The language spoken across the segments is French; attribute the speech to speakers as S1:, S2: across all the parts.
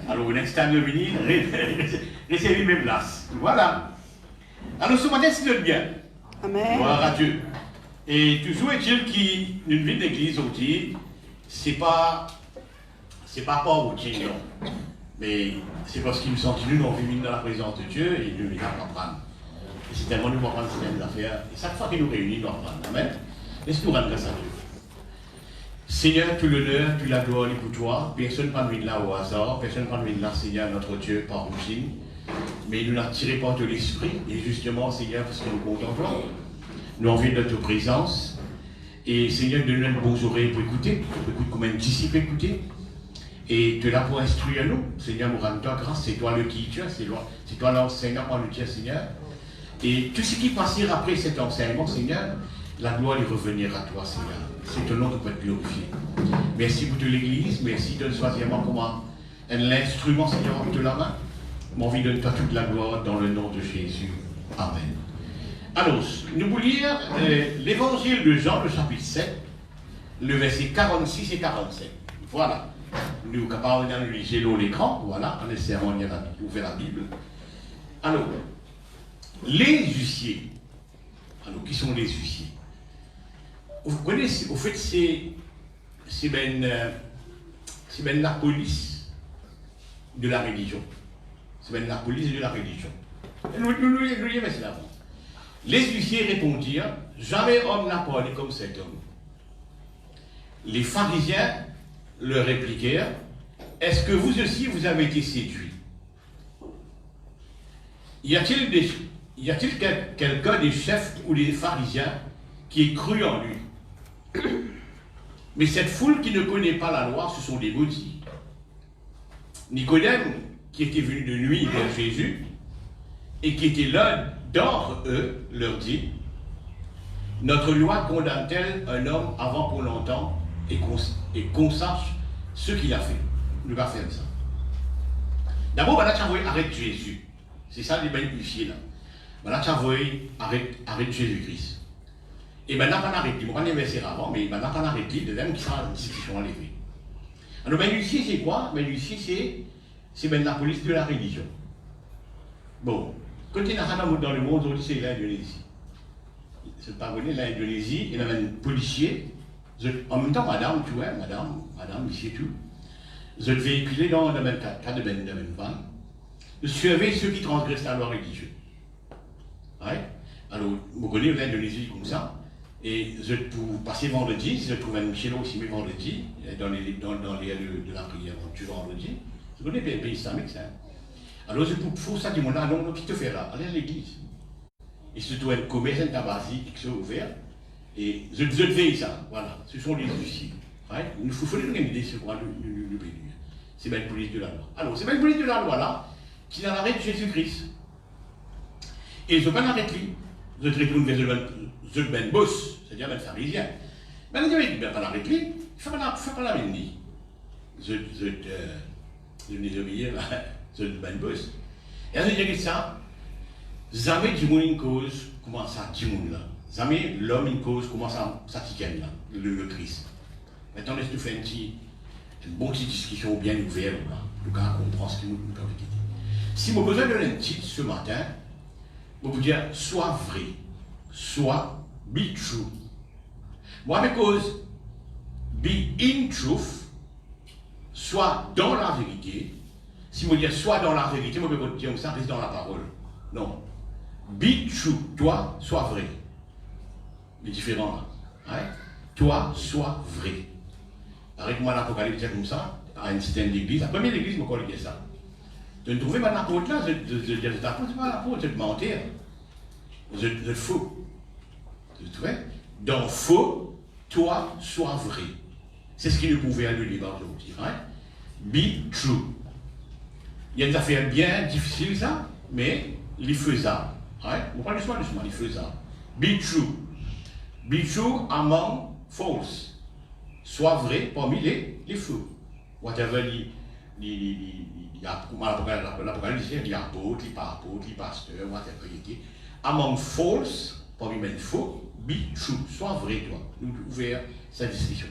S1: Alors, next time you venir, réservez mes places. Voilà. Alors, ce matin, c'est le bien.
S2: Amen.
S1: Gloire à Dieu. Et toujours est-il qu'une vie d'église aussi, c'est pas routine, non. Mais c'est parce qu'il nous sent que nous vivons dans la présence de Dieu et nous venons apprendre. Et c'est tellement nous apprendre ces affaires. Et chaque fois que nous réunissons, nous apprenons. Amen. Laisse-nous rendre grâce à Dieu. Seigneur, tout l'honneur, toute la gloire est pour toi. Personne ne va venir là au hasard. Personne ne va venir là, Seigneur, notre Dieu, par routine. Mais nous l'avons tiré par de l'esprit. Et justement, Seigneur, parce que nous contemplons, nous envions de ta présence. Et Seigneur, donne-nous de bonnes oreilles pour écouter. Pour écouter comme un disciple écouter. Et tu es là pour instruire nous. Seigneur, nous rendons toi grâce. C'est toi le teacher. C'est toi l'enseignant par le Dieu, Seigneur. Et tout ce qui passera après cet enseignement, Seigneur, la gloire est revenir à toi, Seigneur. C'est ton nom qui peut être glorifié. Merci pour toute l'Église. Merci de nous choisir comme un instrument, Seigneur, de la main. Mon envie de donner toute la gloire dans le nom de Jésus. Amen. Alors, nous voulons lire l'évangile de Jean, le chapitre 7, le verset 46 et 47. Voilà. Nous sommes capables de lire l'écran. Voilà. En essayant d'ouvrir la Bible. Alors, les huissiers. Alors, qui sont les huissiers? Vous connaissez, au fait, c'est ben la police de la religion. C'est ben la police de la religion. Nous lisons cela. Les huissiers répondirent, jamais homme n'a parlé comme cet homme. Les pharisiens leur répliquèrent, est-ce que vous aussi vous avez été séduits? Y a-t-il quelqu'un des chefs ou des pharisiens qui ait cru en lui? Mais cette foule qui ne connaît pas la loi, ce sont des maudits. Nicodème, qui était venu de nuit vers Jésus, et qui était l'un d'entre eux, leur dit, notre loi condamne-t-elle un homme avant qu'on l'entende et qu'on sache ce qu'il a fait? Nous va faire ça. D'abord, arrête Jésus. C'est ça les bénéficiés là. Voilà, tu as voulu arrête Jésus-Christ. Et maintenant, on arrête, on va pas verser avant, mais maintenant, on arrête les deux qui sont enlevés. Alors, ben, ici, c'est quoi? Ben, ici, c'est ben, la police de la religion. Bon, quand il y a dans le monde, aujourd'hui, c'est l'Indonésie. C'est pas vrai, l'Indonésie, il y a un policier, en même temps, madame, tu vois, madame, ici et tout, je vais véhiculer dans le même cas de même van, de surveiller ceux qui transgressent la loi religieuse. Ouais. Alors, vous connaissez l'Indonésie comme ça. Et pour passer vendredi, si je trouve un Michelot aussi, mais vendredi, dans les lieux de la prière, tu vendredi, vous connaissez les pays islamiques, ça. Alors, pour ça, dis-moi, non, qu'est-ce que tu fais là? Allez à l'église. Et surtout, un commerce, un tabac qui sont ouverts. Et je veille ça, voilà. Ce sont les huissiers. Ouais. Il faut nous donner ce quoi le pays. C'est bien le police de la loi. Alors, c'est bien le police de la loi là, qui en arrête Jésus-Christ. Et je ne vais pas l'arrêter lui. Je retourne vers le ben boss, c'est-à-dire le pharisien. Mais il ne va pas l'arrêter lui. Il ne faut pas la mener. Je désobéis là, je le ben boss. Et alors, je dis ça, jamais du monde une cause commence à dire là. Jamais l'homme une cause commence à s'attiquer là, le Christ. Maintenant, laisse-nous faire une bonne petite discussion bien ouverte là. Le gars comprend ce qu'il nous peut dire. Si vous besoin de un titre ce matin, vous pouvez dire soit vrai, soit be true. Moi, because be in truth, soit dans la vérité. Si vous dites soit dans la vérité, vous pouvez dire ça, reste dans la parole. Non. Be true, toi, sois vrai. C'est différent là. Hein? Toi, sois vrai. Arrête-moi l'Apocalypse comme ça, à une certaine église. La première église, je me dit ça. De me trouver maintenant l'apôtre là, je dis l'apôtre, c'est pas l'apôtre, c'est de mentir. Vous êtes faux. Vous trouvez? Dans faux, toi, sois vrai. C'est ce qui nous pouvait aller le débat aujourd'hui. Hein? Be true. Il y a des affaires bien difficiles, ça, mais les faisables. Hein? On parle doucement, les faisables. Be true. Be true among false. Sois vrai parmi les faux. Whatever l'Apocalypse, les apôtres, les apôtres, les pasteurs, whatever il était. Among false, parmi les faux, be true. Sois vrai, toi. Nous ouvrir cette discussion.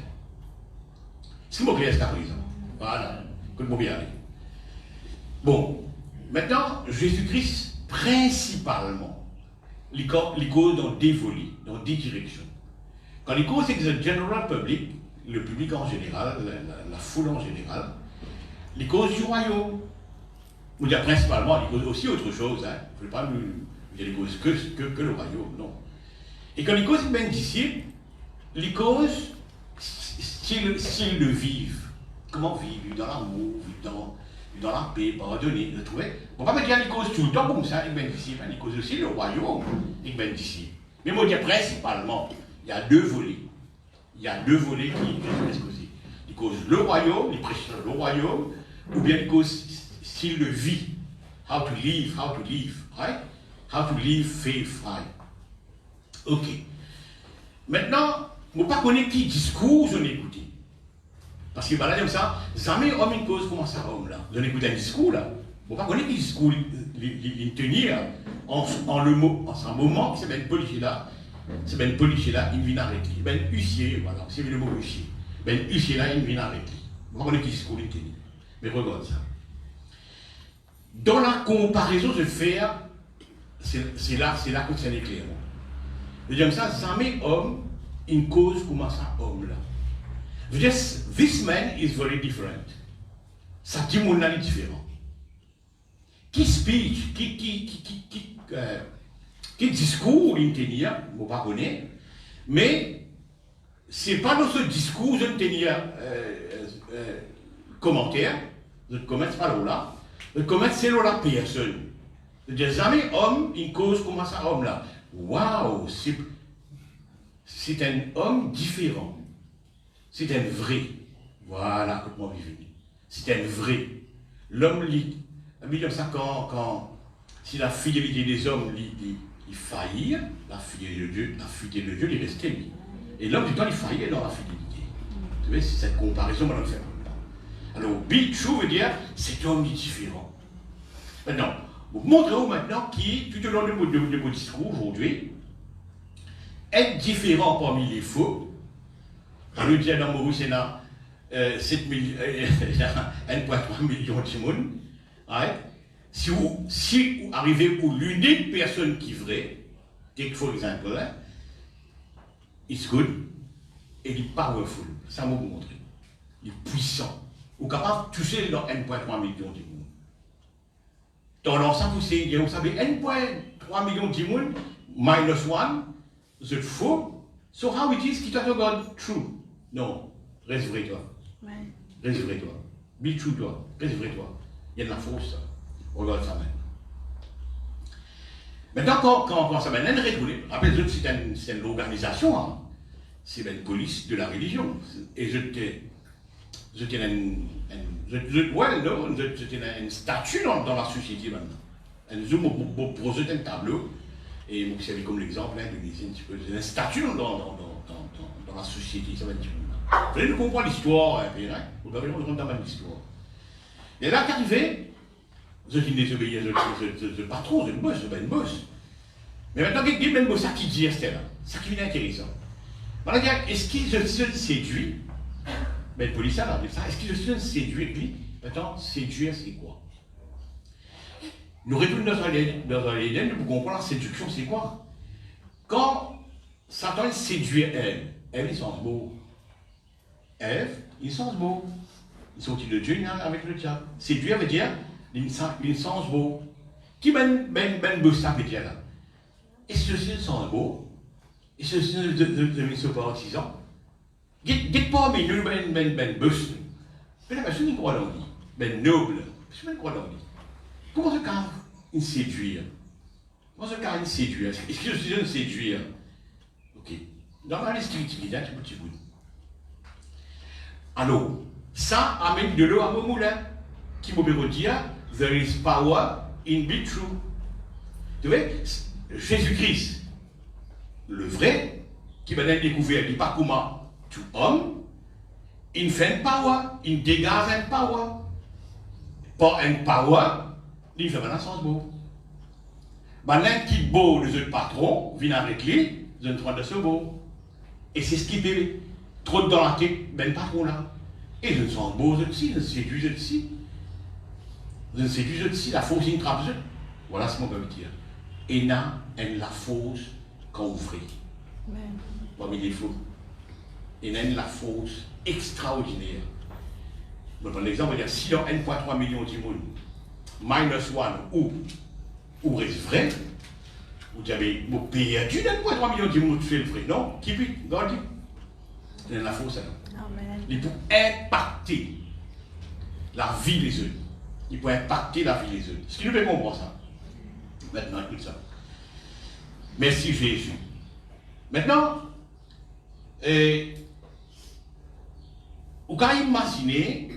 S1: C'est mon clair jusqu'à présent. Voilà. Que le mot bien aller. Bon, maintenant, Jésus-Christ, principalement, les causes dans des volets, dans des directions. Quand les causes, c'est que le general public, le public en général, la foule en général, les causes du royaume. Vous dire principalement, les causes aussi autre chose, hein. Il ne faut pas nous dire les causes que le royaume, non. Et quand les causes sont bien disciples, les causes, style de vivre. Comment vivre dans l'amour, vivre dans la paix, pardonner, vous trouvez? On ne va pas me dire les causes tout le temps comme ça, avec bien disciples, hein. Les causes aussi le royaume, avec bien disciples. Mais moi, dire principalement, il y a deux volets. Il y a deux volets qui restent aussi. Les causes le royaume, les prêches le royaume, ou bien les causes style de vie. How to live, right? How to live faith, right? Ok. Maintenant, je ne sais pas connaître qui discours on écoute. Parce que là, comme ça, jamais homme une cause comment ça homme là. Vous écoutez un discours là. Je ne sais pas connaître qui discours il tenir en le mot, en ce moment qui s'appelle policier là. C'est ben policier là, il vient avec lui. Ben huissier, voilà, c'est le mot huissier. Ben huissier là, il vient avec lui. Je ne sais pas connaître qui discours il tenir. Mais regarde ça. Dans la comparaison de faire, c'est là que c'est clair. Je veux dire ça, jamais homme, une cause comment ça homme là. Je veux dire, this man is very different. Ça dit mon est différent. Qui speech, qui discours il tenir, je ne sais pas connaître, mais ce n'est pas dans ce discours que je tenir commentaire, je ne commence pas là. Le commerce, c'est la personne. C'est-à-dire, jamais homme, une cause comme ça, homme là. Waouh, c'est un homme différent. C'est un vrai. Voilà comment il vit. C'est un vrai. L'homme lit. Comme ça, si la fidélité des hommes il faillit, la fidélité de Dieu, il restait lui. Et l'homme, du temps, il faillit dans la fidélité. Vous savez, c'est cette comparaison, on va le faire. Alors, be true veut dire, cet homme est différent. Maintenant, vous montrez-vous maintenant qui, tout au long de mon discours aujourd'hui, être différent parmi les faux. On le dit dans mon Sénat, 1,3 million de monde. Right? Si vous arrivez pour l'unique personne qui est vraie, take for example, hein, it's good, et il est powerful. Ça va vous montrer. Il est puissant. Vous êtes capable de toucher dans 1,3 million de monde. Dans l'ensemble, vous savez, 1,3 million de monde, minus 1, c'est faux. So how it is, qui God true? Non, reste vrai toi. Reste vrai toi. Be true toi. Reste vrai toi. Il y a de la fausse. Regarde ça maintenant. Maintenant, quand ça mène à rappelez-vous, c'est une organisation. Hein. C'est une police de la religion. Et je tiens un statut dans la société maintenant. Je pose un tableau, et vous savez comme l'exemple de l'église, un statut dans la société. Ça va dire. Vous allez comprendre l'histoire, vous allez comprendre l'histoire. Et là, qu'arrivé, je dis désobéir, je pas trop, je bosse. Mais maintenant, il y a même ça qui dit, c'est là. Ça qui est intéressant. Maintenant, est-ce qu'il se séduit? Mais le policier a dit ça. Est-ce qu'il se séduit lui? Maintenant, séduire, c'est quoi? Nous retournons dans l'Éden, nous comprendre la séduction, c'est quoi? Quand Satan séduit Ève, il sent beau. Ève, il sent beau. Ils sont de Dieu avec le diable. Séduire veut dire, il sent beau. Qui ben ça veut dire là? Et ceci le sens beau, et ceci ne sont pas 6 ans. Dites pas, mais nous, ben bus. Mais la personne, il croit dans lui. Ben noble. Je ne crois dans lui. Comment se carre une séduire? Comment se carre une séduire? Est-ce que je suis une séduire? Ok. Dans la restrictivité, un petit bout. Alors, ça amène de l'eau à mon moulin, qui me dit, there is power in be true. Tu vois, Jésus-Christ, le vrai, qui m'a découvert, il n'est pas comment to homme, il fait un power, il dégage un power. Pas un power, il fait un sens beau. Maintenant, qui beau les autres patrons, vient avec lui, ils ont de ce beau. Et c'est ce qui fait trop dans la tête, ben patron là. Et je sens beau aussi, je séduis aussi. Je ne sais plus si la fausse une trappe. Voilà ce qu'on peut dire. Et là, elle la fausse quand vous ferez. Parmi les faux. Et là, la fausse extraordinaire. Je prends l'exemple, on va dire si dans 1,3 million de monde, -1 ou reste vrai, vous avez perdu 1,3 million de monde fait le vrai. Non, qui peut, regardez. C'est la fausse. Il peut impacter la vie des autres. Il peut impacter la vie des autres. Ce qui nous fait comprendre ça. Maintenant, écoute ça. Merci Jésus. Maintenant, vous pouvez imaginer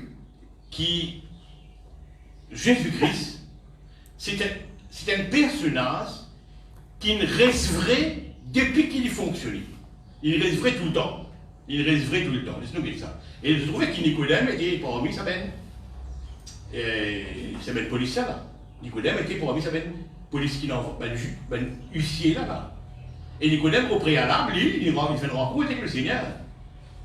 S1: que Jésus-Christ, c'est un personnage qui reste vrai depuis qu'il fonctionne. Il reste vrai tout le temps. Il reste vrai tout le temps. Laisse-nous dire ça. Et je trouvais que Nicodème était parmi sa benne. C'est belle police là. Nicodème était parmi sa benne. Police qui n'envoie pas huissier là. Et Nicodème, au préalable, il fait une rencontre avec le Seigneur.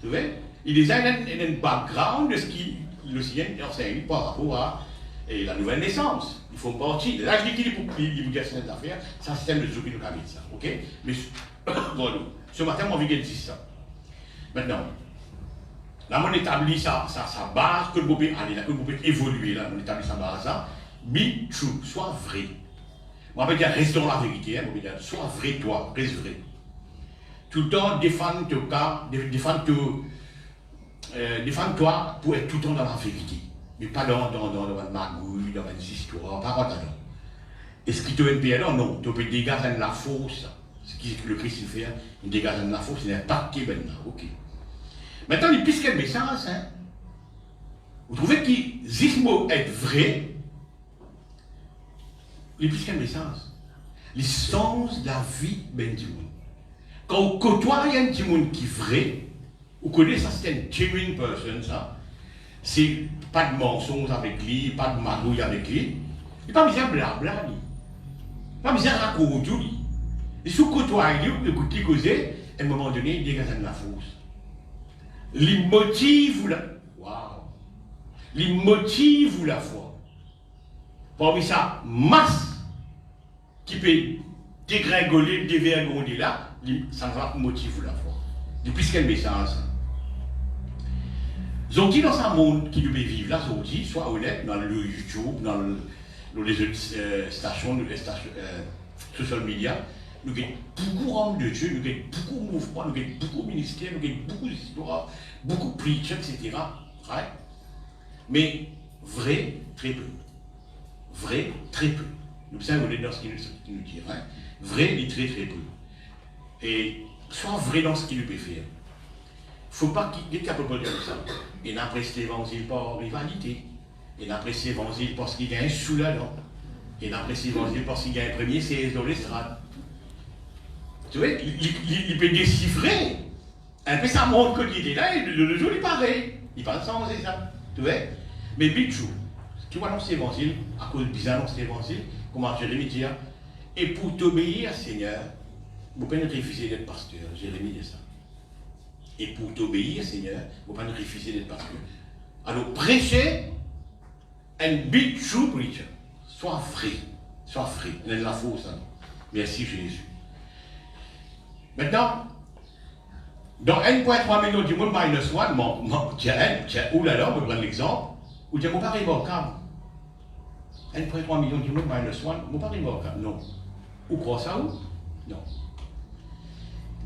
S1: Tu vois? Il a un background de ce qui le Seigneur enseigne par rapport à la nouvelle naissance. Il faut partir. Là, je dis qu'il vous dit cette affaire. Ça, c'est un de ceux qui nous permet ça. Ok? Mais voilà. Ce matin, on va dire ça. Maintenant, là, on établit sa base, que vous pouvez aller là, que vous pouvez évoluer là, on établit sa base là. Be true, soit vrai. On va dire, reste dans la vérité, on va dire, sois vrai toi, reste vrai. Tout le temps, défends-toi pour être tout le temps dans la vérité. Mais pas dans une magouille, dans une histoire, pas comme ça. Et ce qui te fait non, tu peux dégager de la fausse. Ce que le Christ fait, il dégage de la fausse, il est impacté maintenant. Ok. Maintenant, les pistes quel message, hein? Vous trouvez que Zismo est vrai? Les pistes quel message? Les sens de la vie ben du monde. Quand vous côtoyez un petit monde qui est vrai, vous connaissez ça, c'est une genuine person, ça. C'est pas de mensonges avec lui, pas de magouille avec lui. Il n'est pas besoin de blabla, lui. Il n'est pas besoin de raconter, lui. Et si vous côtoyez, vous écoutez causer, à un moment donné, il dégage de la fausse. Les motifs ou la... Waouh! Les motifs ou la foi. Parmi ça, masse qui peut dégringoler, dévergonder là, ça ne va pas motiver la foi. Depuis quel message? Zonti dans un monde qui devait vivre là, Zonti, soit honnête dans le YouTube, dans les autres stations, les stations social media, nous avons beaucoup d'hommes de Dieu, nous avons beaucoup de mouvements, nous avons beaucoup de ministères, nous avons beaucoup d'histoires, beaucoup de preachers, etc. Right? Mais vrai, très peu. Vrai, très peu. Nous sommes honnêtes dans ce qu'il nous dit. Hein? Vrai, il très très peu. Et sois vrai dans ce qu'il peut faire. Il ne faut pas qu'il y ait capable de dire ça. Et n'apprécie cet évangile par rivalité. Et n'apprécie l'évangile parce qu'il y a un sous là-dedans. Et n'apprécie l'évangile parce qu'il y a un premier CS dans l'estrade. Tu vois, il peut déchiffrer. Un peu ça montre qu'il est là, et le jour il paraît. Il parle sans c'est ça. Tu vois? Mais bichou, tu vois dans cet évangile, à cause de bizarre dans cet évangile, comment Jérémie dit, et pour t'obéir, Seigneur, vous ne pouvez pas refuser d'être pasteur. Jérémie dit ça. Et pour t'obéir, Seigneur, vous ne pouvez pas refuser d'être pasteur. Alors, prêchez un big true preacher. Sois vrai. Sois vrai. Il y a de la fausse. Hein. Merci Jésus. Maintenant, dans 1,3 million du monde, -1, tiens, oulala, on va prendre l'exemple, ou tiens, mon pas remarquable. 1,3 million du monde, -1, mon pas remarquable. Non. Vous croyez ça ou? Non.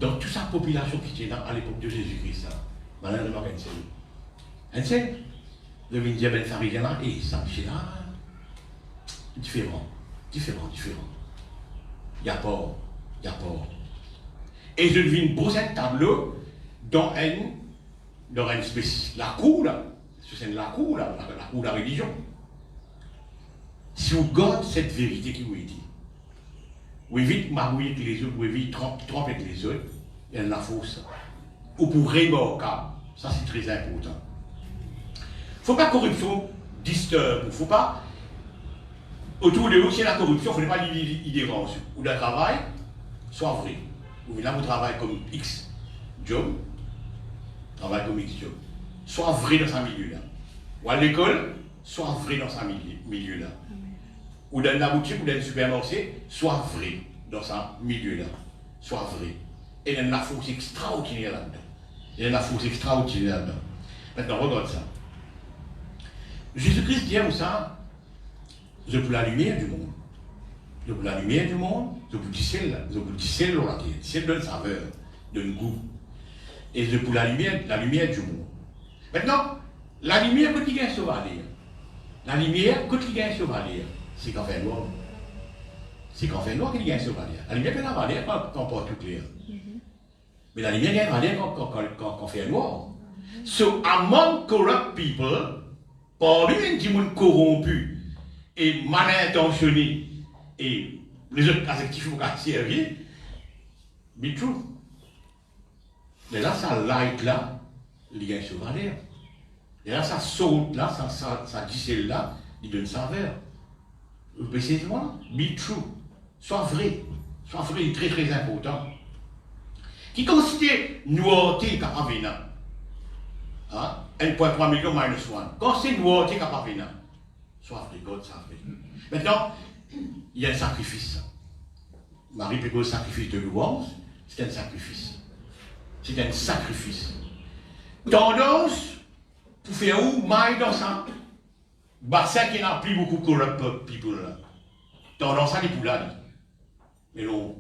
S1: Donc, toute sa population qui était là à l'époque de Jésus-Christ, maintenant, elle remarque un seul. Le ministère Ben Farid là, et ça, c'est là, différent. Il y a pas. Et je devine poser un tableau dans une espèce, la cour là, c'est la cour là, la cour de la religion. Si vous gardez cette vérité qui vous est dit, vous évitez magouiller avec les autres, vous évitez tromper avec les autres, il y a de la fausse. Ou pour remarquable, ça c'est très important. Il ne faut pas que la corruption disturbe, il ne faut pas, autour de vous, s'il y a la corruption, il ne faut pas l'y déranger. Ou le travail, soit vrai. Ou là, vous travaillez comme X job, soit vrai dans ce milieu-là. Ou à l'école, soit vrai dans ce milieu-là. Ou dans la boutique ou dans le supermarché, soit vrai dans ce milieu-là. Soit vrai. Et il y a une force extraordinaire là-dedans. Il y a une force extraordinaire là-dedans. Maintenant, regarde ça. Jésus-Christ dit où ça? Je pour la lumière du monde. Je pour la lumière du monde, je pour du ciel, je pour du ciel la terre. Le ciel donne saveur, donne goût. Et je pour la lumière du monde. Maintenant, la lumière, quand il y a un chevalier, la lumière, quand il y a un chevalier, c'est qu'en fait noir. C'est qu'en fait noir qu'il y a un chevalier. La lumière, quand elle va quand on porte tout clair. Mais la lumière, elle va aller quand on fait noir. So, among corrupt people, parmi les gens corrompus et mal intentionnés, et les autres adjectifs pour servir, be true. Mais là, ça light là, il y a un chevalier. Et là, ça saute là, ça dit là, il donne saveur. Précisément, be true. Soit vrai, très très important. Qui considère nouveauté capable de venir. 1,3 million minus 1. Quand c'est nouveauté capable de venir, soit vrai, God, ça vrai. Maintenant, il y a un sacrifice. Marie peut le sacrifice de louange, c'est un sacrifice. C'est un sacrifice. Tendance pour faire où maille dans ça. Bassin qui n'a plus beaucoup corrupt people là. Tendance à les pour là. Mais non,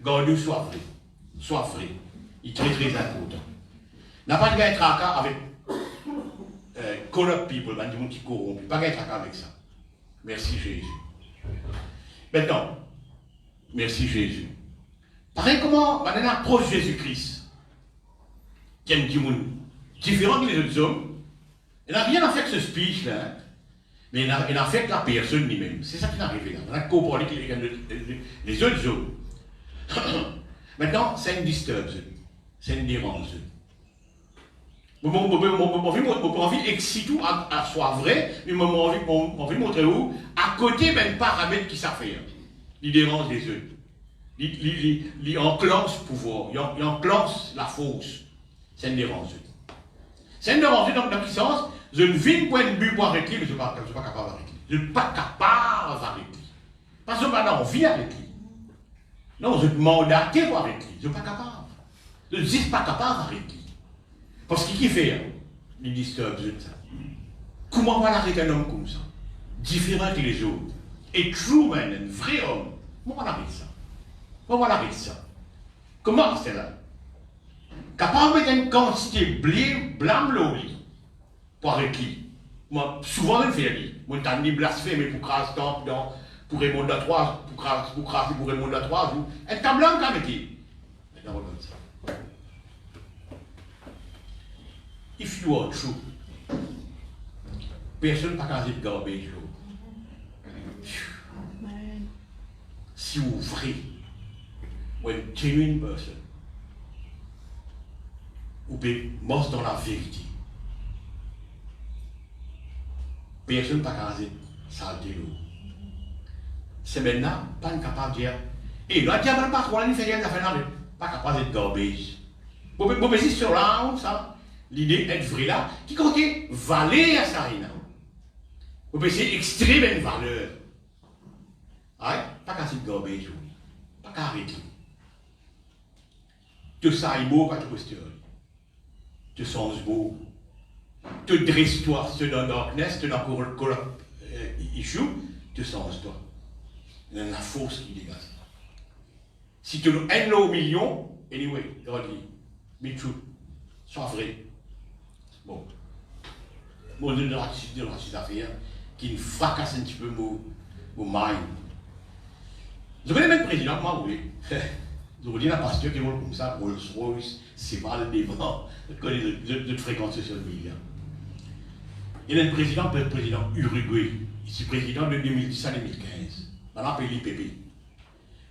S1: gardez soit vrai. Soit vrai. Il est très très important. N'a pas de gars tracas avec corrupt people, des gens qui corrompent. Pas de gars tracas avec ça. Merci Jésus. Maintenant, merci Jésus. Pareil comment, maintenant, approche Jésus-Christ, qui est un monde différent que les autres hommes, il n'a rien à faire avec ce speech là, hein, mais il a fait avec la personne lui-même. C'est ça qui est arrivé là. On a comparé avec les autres hommes. Maintenant, c'est une disturbe, c'est une dérange. Mon envie d'exciter à soit vrai, mais mon envie de montrer où, à côté d'un paramètre qui s'affaire. Il dérange les autres. Il enclenche le pouvoir, il enclenche la force. C'est une dérange. C'est une dérange dans le sens, je ne vis point de but pour arrêter, mais je ne suis pas capable d'arrêter. Je ne suis pas capable d'arrêter. Parce que maintenant, on vit avec lui. Non, je suis mandaté pour arrêter. Je ne suis pas capable. Je ne suis pas capable d'arrêter. Parce qu'il fait, il disturbe ça. Comment on va l'arrêter un homme comme ça? Différent que les autres. Et true man, un vrai homme. Comment on arrête ça? Comment on arrête ça? Comment c'est là? Capable de mettre une quantité de blâme l'oubli pour arrêter. Moi, souvent, je le fais. Moi, je t'ai blasphémé pour craser pour Raymond à 3, pour craser pour Raymond à 3. Et t'as blanc quand même. Maintenant, regarde ça. If you are true, personne n'a pas casé de garbage. Si vous êtes vrai, ou une genuine person, vous pouvez marcher dans la vérité. Personne n'a pas casé de saleté. C'est maintenant pas capable de dire, et le diable pas trop, il fait rien, pas capable de garbage. Vous pouvez essayer sur là, ça. L'idée est vraie là, qui compte valer à ça. Vous pouvez essayer d'extraire une valeur. Pas qu'à se garbage, pas qu'à arrêter. Tu sais beau, pas de question. Tu sens beau. Tu dresses-toi, tu es dans la darkness, tu es dans le corrupt issue, tu sens toi. Il y a la force qui dégage. Si tu as un million, anyway, God dit, be true, sois vrai. Bon, moi, je vais ces affaires qui me fracasse un petit peu mon mind. Je connais même le président, moi, oui. Je vous dis la pasteur qui roule comme ça, Rolls-Royce, c'est mal devant, de fréquences social media. Il y a un président, le président Uruguay, ici président de 2010 à 2015, on l'appelle l'IPP.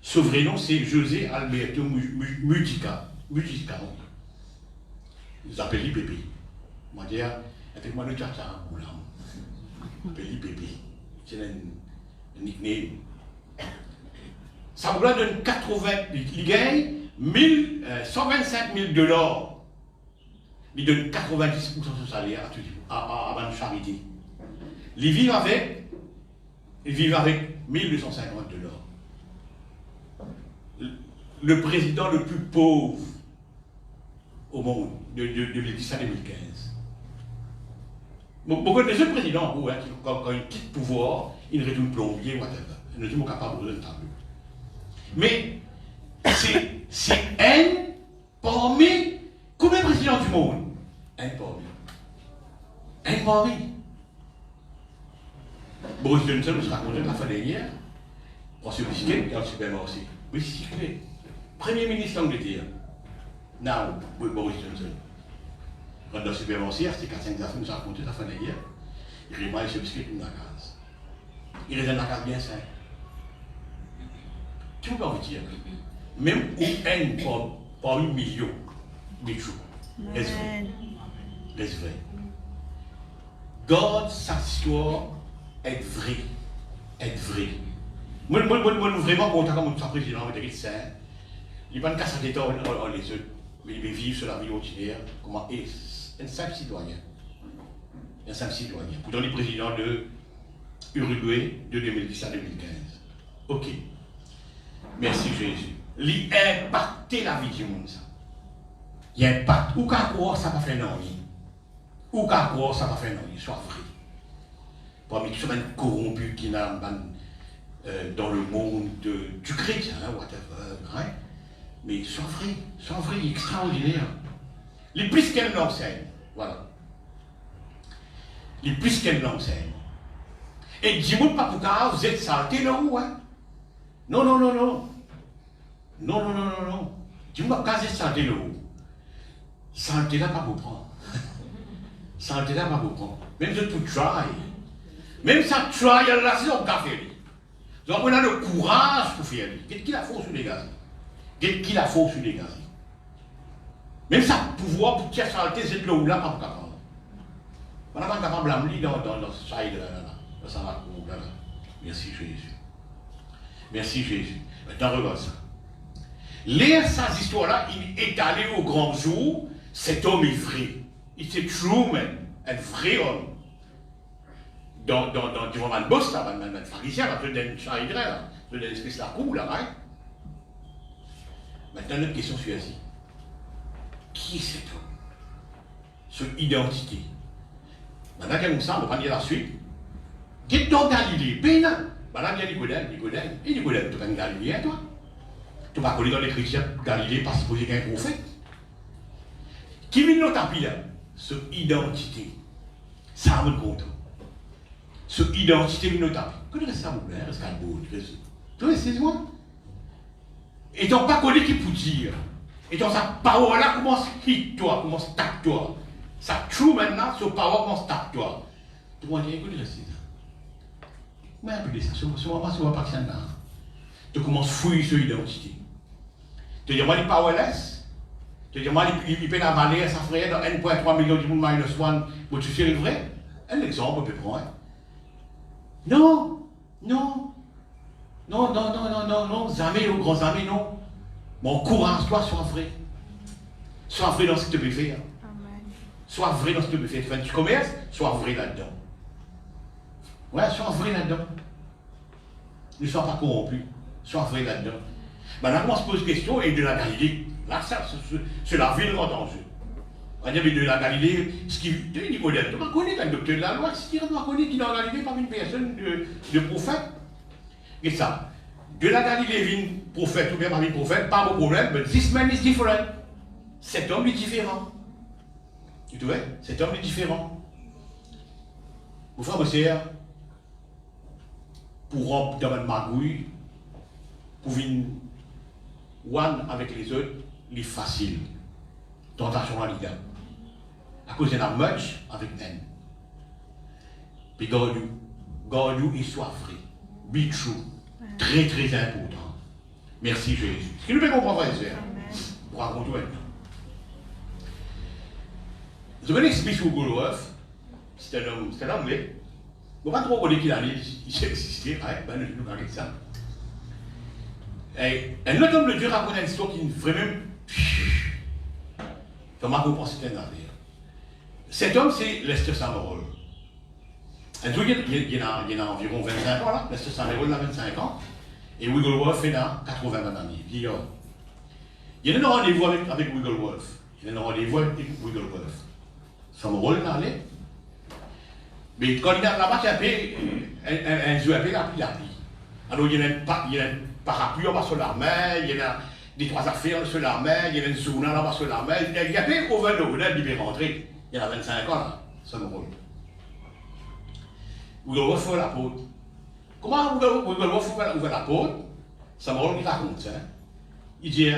S1: Son vrai nom, c'est José Alberto Mujica. Ils appellent l'IPP. Moi, je dis, avec-moi le tchatcha, on l'appelle l'IPP. C'est un nickname. Ça vous donne 80, il gagne 125 000 $. il donne 90% de son salaire à une charité. Ils vivent avec 1250 $. Le président le plus pauvre au monde, de 2010 à 2015. Beaucoup de ces présidents, quand ils quittent le pouvoir, ils retournent plombier, whatever. Ils ne sont pas capables de tableau. Mais c'est un parmi combien de présidents du monde? Un parmi. Un parmi. Boris Johnson nous racontait la fin dernière, on se bicyclette et on se permet aussi. Bicyclette. Premier ministre d'Angleterre. Now, Boris Johnson. Quand dans le supermarché, c'est 4-5 affaires nous a raconté la fin dernière. Il remet ce bicyclette dans la case. Il est dans la case bien simple. Tu peux pas vous dire. Même où un parmi millions de choses. Est-ce vrai? Est-ce vrai? God, sa histoire est vraie. Est vraie. Moi, vraiment, content comme notre président, avec les saints, il n'y a pas de casse à l'état en les autres. Mais il vivre sur la vie ordinaire, comment un simple citoyen. Un simple citoyen. Pourtant, le président de Uruguay de 2010 à 2015. Ok. Merci Jésus. Il a impacté la vie du monde. Ça. Il impacte. Ou qu'à croire, ça va faire non. Ou qu'à croire, ça va faire non. Soit vrai. Parmi tous les corrompus qui n'a dans le monde du chrétien, whatever, hein? Mais soit vrai, extraordinaire. Les plus qu'elle l'enseigne. Voilà. Les plus qu'elle l'enseigne. Et dis-moi pas pourquoi vous êtes salté là où, hein? Non. Dis-moi pas vous êtes salté là où. Salté là pas vous prendre. Salté là pas vous prendre. Même si tu try. Même ça try, là, c'est un café. Donc on a le courage pour faire. Qu'est-ce qu'il a fait sur les gaz? Qu'est-ce qu'il a fait sur les gaz? Même ça pouvoir pour tirer saleté, c'est là où là, pas capable. On n'a pas capable de l'amener dans ce side là. Merci Jésus. Merci Jésus. Maintenant, regarde ça. Lire ces histoires-là, il est allé au grand jour, cet homme est vrai. Il est true man, un vrai homme. Dans du moment de boss, là, un pharisien, là, tu donnes une charité, là, tu donnes une espèce de coup, là, right? Maintenant, notre question c'est celle-ci. Qui est cet homme? Son identité. Maintenant, comme ça, on va pas dire la suite. Qui est dans Galilée? Pénin. Voilà, il y a Nicodème. Et Nicodème, tu es un Galiléen, toi? Tu vas connaître dans les chrétiens Galilée parce qu'il y a un prophète. Qui vient dans ta pile? Son identité. Ça me compte. Son identité vient dans ta pile. Que de ça, vous plaît? Reste un beau. Tu vois, excuse-moi. Et tu n'as pas connu qui peut dire. Et dans sa parole-là, commence hit-toi, commence tape-toi. Ça true maintenant, sur parole commence tape-toi. Tu vois, il y a que de ça. Mais un peu de ça, sur pas que ça n'a. Tu commences à fouiller sur l'identité. Tu dis, moi, il est powerless. Tu dis, moi, il peut avaler sa frère dans 1,3 million de monde minus 1 pour tu sais le vrai. Un exemple, on peut prendre. Non, jamais, au grand jamais, non. Mon courage, toi, sois vrai. Sois vrai dans ce que tu peux faire. Sois vrai dans ce que tu peux faire. Tu fais du commerce, sois vrai là-dedans. Ouais, sois vrai là-dedans. Ne sois pas corrompu. Sois vrai là-dedans. Maintenant, on se pose question, et de la Galilée, là, ça, c'est la ville en danger. On dit de la Galilée, ce qui dit Nicodème, tu vas connaître un docteur de la loi, si tu vas connaître qu'il est en Galilée par une personne de prophète. Et ça, de la Galilée vient prophète ou bien par une prophète, pas de problème, mais this man is different. Cet homme est différent. Tu vois, cet homme est différent. Vous frères, monsieur, pour rompre dans une magouille, pour venir one avec les autres, c'est facile. Tentation à l'idée. À cause de la much avec elle. Puis God you et sois vrai. Be true. Très très important. Merci Jésus. Ce qui nous fait comprendre, frère et sœur, pour raconter maintenant. Vous avez expliqué sur Google Earth, c'est un homme, mais on ne va pas trop connaître qu'il allait, il existait, ben nous parlons de ça. Et un autre homme de Dieu raconte une histoire qui est vraiment. Thomas comprend certaines affaires. Cet homme, c'est Lester Summerall. Il y en a environ 25 ans, là. Lester Summerall a 25 ans. Et Wigglesworth est là, 80 années, vieillard. Il y a un rendez-vous avec Wigglesworth. Il y a un rendez-vous avec Wigglesworth. Summerall là, allait. Mais quand il a là-bas, il a un jeu avec la pluie. Alors il y a un parapluie en bas sur la mer, il y a des trois affaires sur la mer, il y a une zone là-bas sur la mer. Il y a un overload, il est rentré. Il y a 25 ans là, Summerall. Wigglesworth fait la porte. Comment Wigglesworth ouvre la porte? Summerall qui raconte ça. Il dit,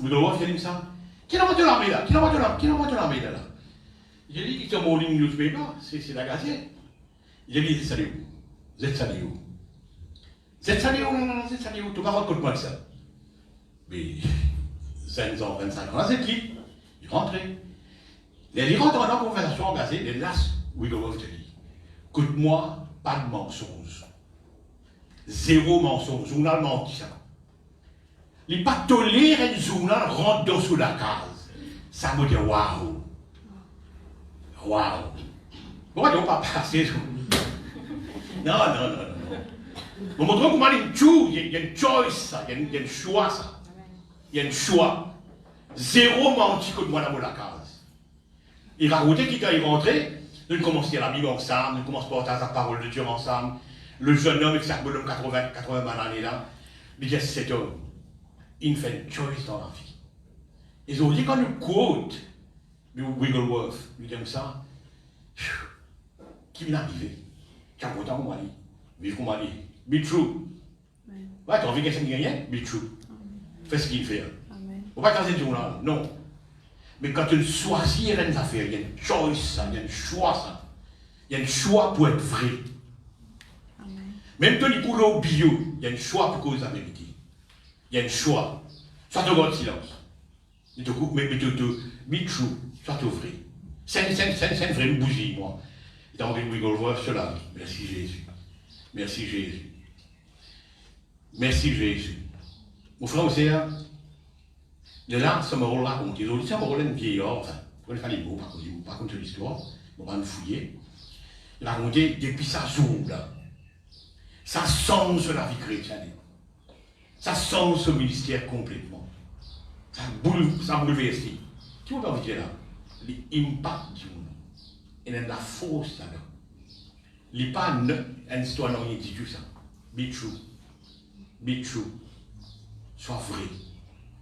S1: Wigglesworth il dit ça. Qui n'a pas de l'armée là? Qui n'a pas de l'armée là? Il dit, it's a morning newspaper, c'est la gazette. Il dit, vous êtes allé où? Vous êtes allé où? Tu vas raconter-moi ça. Mais 5 ans, 25 ans, c'est qui? Il rentrait. Il rentre dans la conversation en gazette, il laisse Wigglesworth te dit, écoute-moi, pas de mensonge. Zéro mensonge. Journal menti ça. Il n'est pas toléré un journal rentre dans sous la case. Ça me dit waouh. Waouh. Pourquoi tu n'as pas passé? Non. Vous montrez comment il y a une choice, il y a une choix, ça. Il y a une choix. Zéro menti que moi dans la case. Il racontait qu'il quand il rentrait, nous commençons la Bible ensemble, nous commençons à porter la parole de Dieu ensemble. Le jeune homme avec sa bonhomme 80 années là, il dit à cet homme, il fait une choice dans la vie. Ils ont dit quand nous quote Wigglesworth, lui dit comme ça, qui vient d'arriver? Tu as content comme dit, vive comme dit, be true. Ouais, tu as envie que quelqu'un gagne, be true. Fais ce qu'il fait. Faut pas casser le journal, non. Mais quand tu choisis une affaire, il y a une choice, il y a un choix, ça. Il y a un choix pour être vrai. Même Tony Poulot bio, il y a un choix pour cause la vérité. Il y a un choix. Soit tu gardes silence. Mais tu be true, soit tu vrai. C'est une vraie bougie, moi. Il a envie de Wigglesworth sur la vie. Merci Jésus. Merci Jésus. Merci Jésus. Mon frère aussi, le là, ça me raconte. Ils ont dit ça me raconte un vieillard. Enfin, pour les faire les mots, par contre, l'histoire, on va me fouiller. Il a raconté depuis sa jour, là. Ça change la vie chrétienne. Ça change ce ministère complètement. Ça bouleverse. Tu vois pas là? L'impact du monde. Il y a de la force là-dedans. Il n'y a pas une histoire non dit tout ça. Be true. Be true. Sois vrai.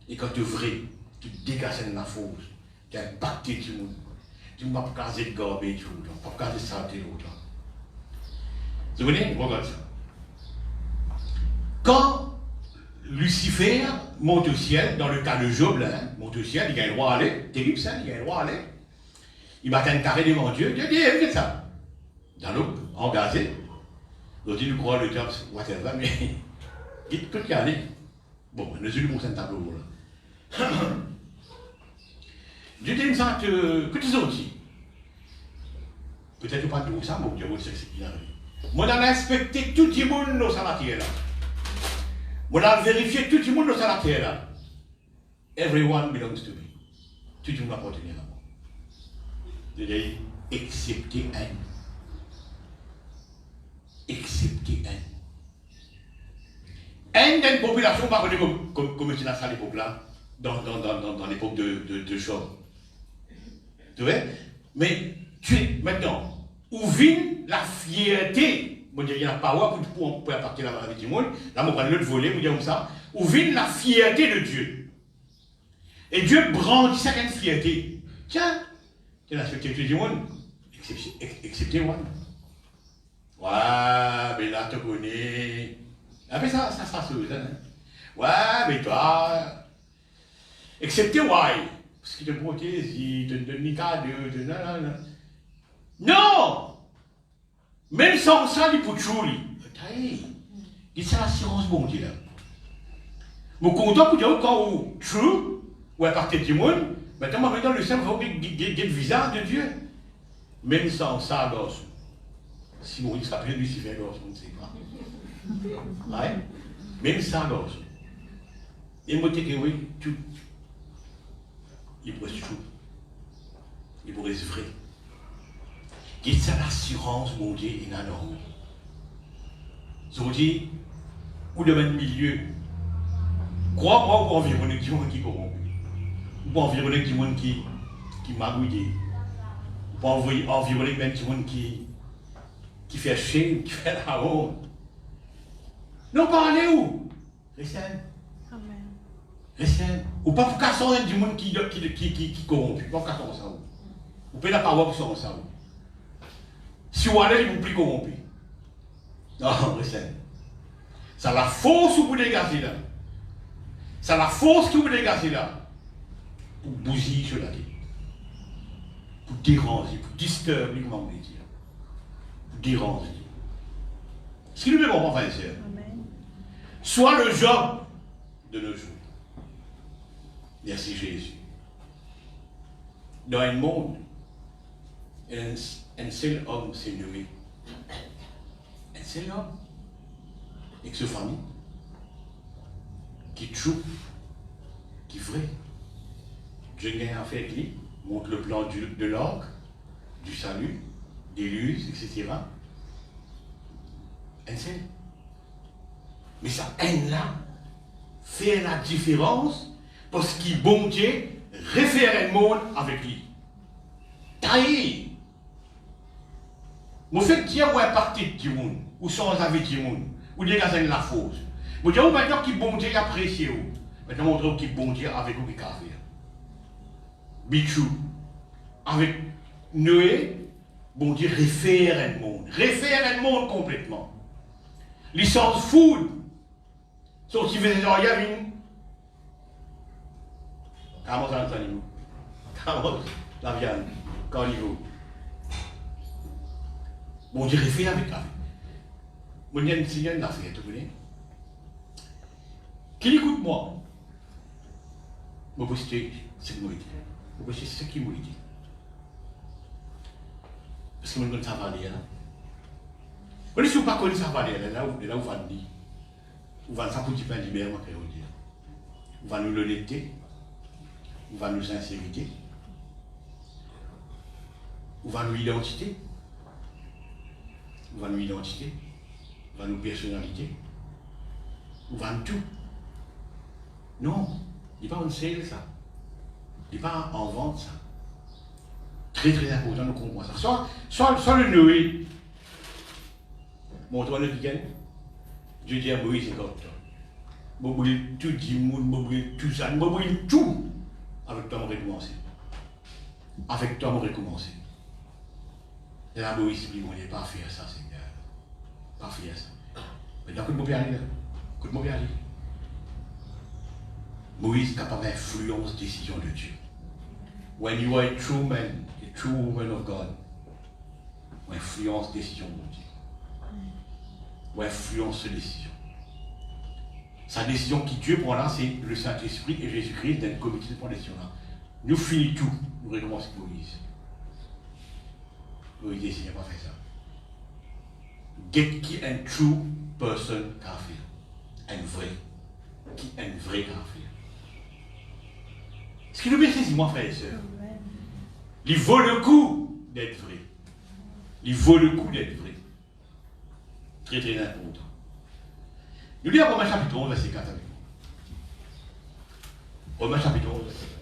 S1: Et quand tu es vrai, tu dégages de la force. Tu as impacté du monde. Tu ne vas pas caser de garbage, tu ne vas pas caser de saleté l'autre. Vous voyez? Regarde ça. Quand Lucifer monte au ciel, dans le cas de Job, là, monte au ciel, il a le droit à aller, terrible ça, il a le droit à aller. Il bat un carré devant Dieu, Dieu dit, faites ça. Dans l'eau, engagé. Donc il nous croit le diable, whatever, mais dites tout qu'il y a allé. Bon, nous avons mon tableau là. Dieu dit ça que tu as dit. Peut-être pas tout ça, mais Dieu sait ce qu'il a dit. Moi, j'ai inspecté tout le monde dans sa matière là. Moi, j'ai vérifié tout le monde dans sa matière là. Everyone belongs to me. Tout le monde appartient à moi. Je dis, excepté un. Excepté un. Un d'une population, pas comme c'est dans ça l'époque là, dans l'époque de Job. Tu vois? Mais tu es maintenant, où vient la fierté? Moi, il y a la parole pour apporter la vie du monde. Là, on prend l'autre volet, on dit comme ça. Où vient la fierté de Dieu? Et Dieu brandit cette fierté. Tiens, c'est la fierté du monde, excepté moi. Ouais, mais là, tu connais. Après ça se passe, hein? Ouais, mais toi, excepté why? Parce qu'il te protège, il te donne des cadeaux, non! Même sans ça, il peut tuer. Il c'est l'assurance bon Dieu là. Mon content pour dire quand vous true, ou à partir du monde, maintenant, le Seigneur va oublier le visage de Dieu. Même sans ça, garçon. Si mon Dieu s'appelle Lucifer, garçon, on ne sait pas. Ouais? Même ça, garçon. Et moi, je dis que oui, tout. Il peut se true. et pour être vrai. Qu'est-ce que ça l'assurance, mon Dieu, est énorme. Je dis, ou dans le milieu, crois-moi, ou environner du monde qui corrompu, ou environner du monde qui magouille, ou environner même du monde qui fait chier, qui fait la honte. Non, parlez où? Restez. Restez. Ou pas pour casser du monde qui corrompu, pas pour casser ça. Vous pouvez la parole pour ça. Si vous allez, vous plus corrompu. Non, restez. C'est la force que vous dégagez là. C'est la force que vous dégagez là. Pour bousiller sur la tête. Pour déranger, pour disturber, comment vous dire. Pour déranger. Ce qui nous fait comprendre, frères et sœurs. Soit le job de nos jours. Merci Jésus. Dans un monde, un seul homme s'est nommé. Un seul homme. Avec sa famille. Qui trouve. Qui est vrai. Dieu a fait avec lui. Montre le plan de l'orgue, du salut, des luses, etc. Un seul. Mais sa haine-là fait la différence parce qu'il bon Dieu réfère le monde avec lui. Taillé. Vous faites dire où est parti du monde, ou sans avec du monde, ou des gars la fausse. Vous dites maintenant qui bon Dieu apprécie vous. Maintenant montrez qui bon Dieu avec vous qui a fait. Bichou. Avec Noé, bon Dieu réfère le monde. Réfère le monde complètement. Licence food. Sauf si vous êtes en Yavine. Comment ça l'entendez-vous? Comment la viande? Quand il-vous? Bon Dieu réfère avec la vie. Mon Dieu, c'est une affaire, tu connais? Qui écoute moi? Moi, c'est ce que moi dit. Moi, c'est ce qui moi dit. Parce que moi, je ne sais pas dire. On ne sait pas qu'on ne sait pas dire. Là où on va dire. On va ça pour dire pas libérer, moi, dire. On va nous l'honnêteté. On va nous sincérité. On va nous identité. On va nous identité. On va nous personnalité. On va nous tout. Non, il n'est pas en sale ça. Il n'est pas en vente ça. Très très important de comprendre ça. Soit le Noé, montre le week-end, Dieu dit à Moïse, c'est comme ça. Je vais tout dire, je vais tout ça, je vais tout. Avec toi, on va recommencer. Avec toi, on va recommencer. Et là, Moïse dit, on n'est pas faire ça, Seigneur. Pas faire ça. Maintenant, écoute-moi bien aller là. Écoute-moi bien aller. Moïse est capable d'influencer la décision de Dieu. When you are a true man, a true woman of God, on influence la décision de Dieu. On influence cette décision. Sa décision qui Dieu prend là, c'est le Saint-Esprit et Jésus-Christ d'être comité de prendre décision là. Nous finissons tout. Nous recommençons Moïse. Moïse dit, il n'a pas fait ça. Get qui un true person qu'a fait. Un vrai. Qui un vrai qu'a fait. Ce qui nous met saisi, moi, frères et sœurs, il vaut le coup d'être vrai. Il vaut le coup d'être vrai. Très très important. Nous lisons Romains chapitre 11, verset 4 avec nous. Romains chapitre 11, verset 4.